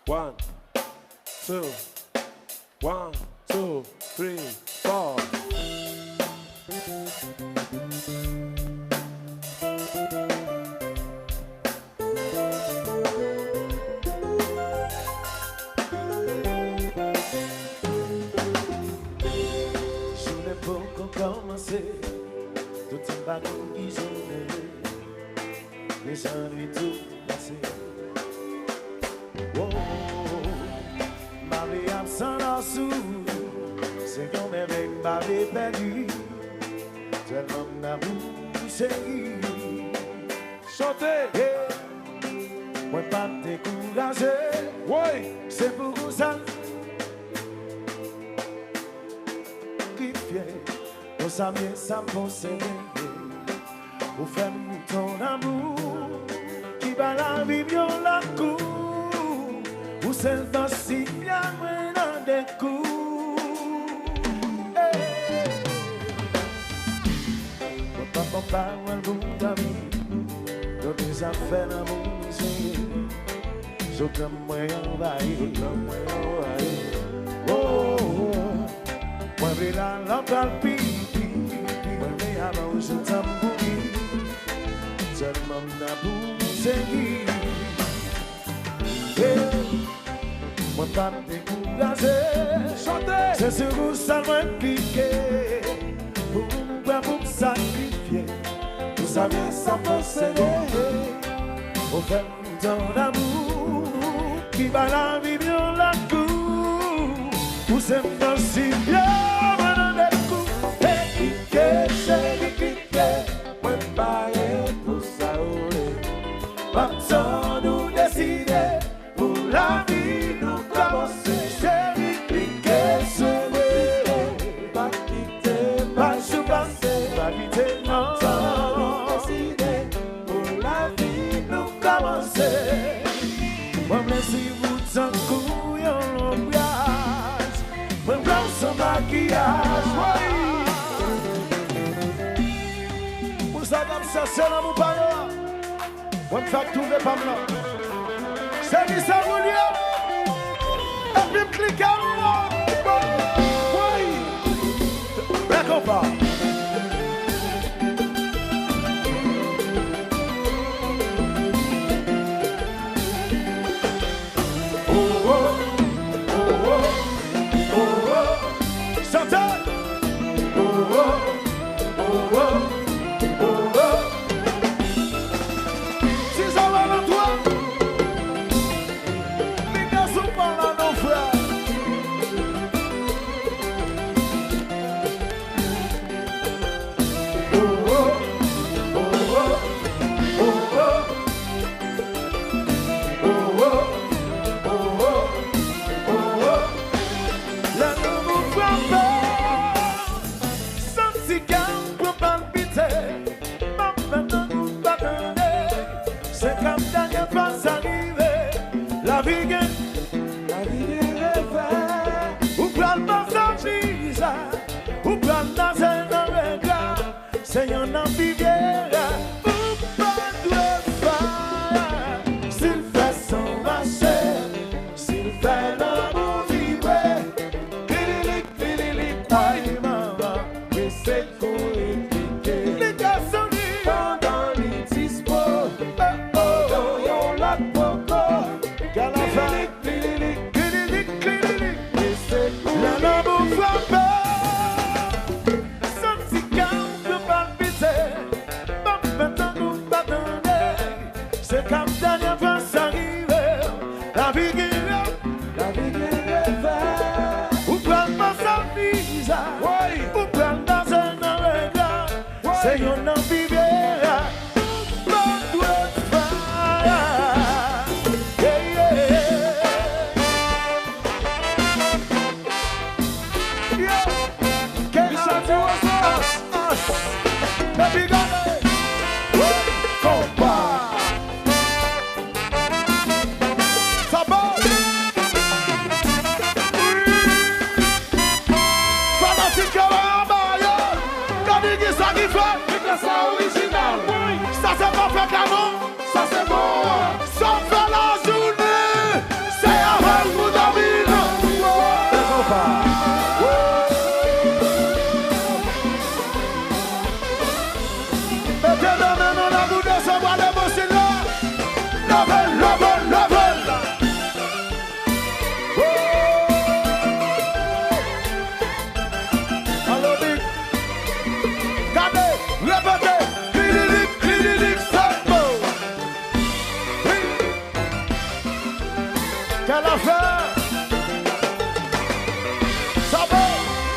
One, two, one, two, three, four. Journée pour commencer, tout est pas qui journée, les ennuis tout passé. Oh, ma vie absent en sous, c'est qu'on m'aimait, ma vie perdue, tellement d'amour Chantez! Moi pas découragé, Oui! c'est pour ça qui vient, on s'amuse sans posséder, pour faire ton amour, qui va la vie bien la cour, ou c'est dans si bien dans des coups. Papa, un bout d'amis, dans des affaires d'amour, je t'aime, moi, envahi. Oh, moi, j'ai la lampe à pipi, moi, j'ai avant, je t'aime pour lui, tellement d'amour, moi, pas découragé, Chantez! c'est ce que ça m'a piqué, pour me sacrifier. Vous savez sans posséder, au fait ton amour qui va la vie bien la cour. Vous aimez si bien dans les coups. Et qui c'est qui moi pareil pour ça. Maintenant nous décider pour la vie nous commencer. Chérie, cliquez sur le pas quitter, pas passer, pas quitter, non. Moi, si vous t'en couillez en langage, moi, blanc sans maquillage, vous savez, ça, c'est là, mon père. Moi, je fais tout le pas là. C'est qui ça, vous dit? Et puis, cliquez en moi. Oui. D'accord, pas. Seigneur, n'en viviera ou pas de faire. S'il fait son marché, s'il fait l'amour vibrer, quoi il m'en va, mais c'est compliqué. Les garçons pendant les dispo, dans yon lac poco, qu'à la fin, mais c'est compliqué. L'amour frappe. C'est comme dernière fois s'arriver, la vie qui rêve, ou prendre ma savise, ou prendre dans un regard, c'est une envivière, pas de faire. Can I do us? Baby, go ahead. Compa. Ça c'est pas fait canon, ça c'est bon. Ça fait la journée, c'est Quelle affaire! Ça va,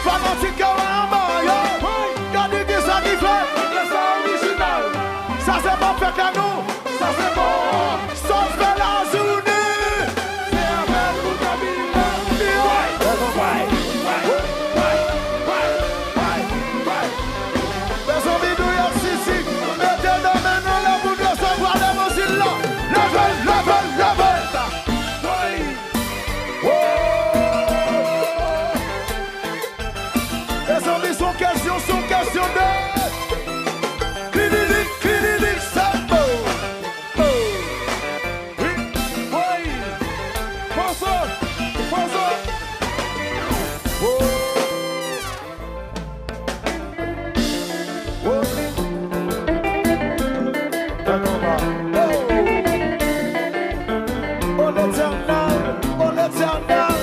fanatique en bas, yo! Regardez qui ça qui fait! original. Ça c'est pas fait qu'à nous! Ça c'est bon. Sauf fait la journée! C'est avec vous, Camille. Mes amis, nous y a Sissi. Mettez dans mes mains là pour nous recevoir les mousines là. Level, level, level. Les amis, sont question de clinique, clinique, ça beau. Oui. Bonsoir. Bonsoir. Oh l'éternel, oh l'éternel.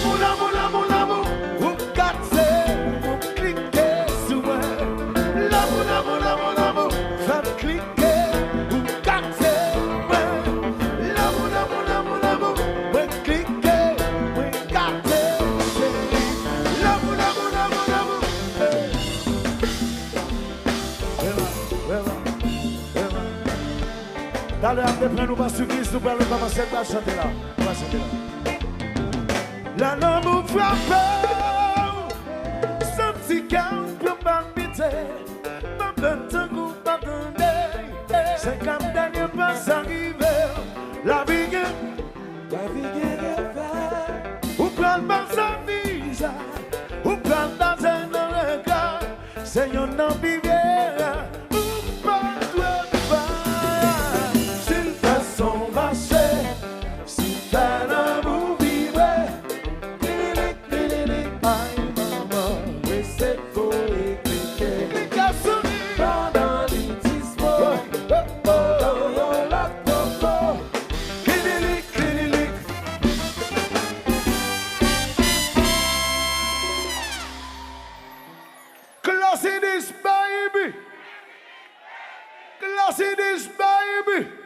L'amour, l'amour, l'amour, l'amour, vous cassez, vous cliquez sur moi. L'amour, l'amour, l'amour, l'amour, faites cliquer, vous cassez moi. L'amour, l'amour, l'amour, l'amour, vous cliquez, vous cassez. L'amour, l'amour, l'amour, l'amour. D'ailleurs, après nous pas surprise, nous allons commencer à chanter là. On va chanter là. L'amour frappe, senti qu'un peu palpité, ma bête vous m'attendait, c'est comme dernier pas arrivé, la vie est faite, ou prend dans sa visa, ou prend dans un regard, c'est un ambivière, ou pas toi de part, s'il fait son marché, s'il fait l'amour vivre. Classy this baby.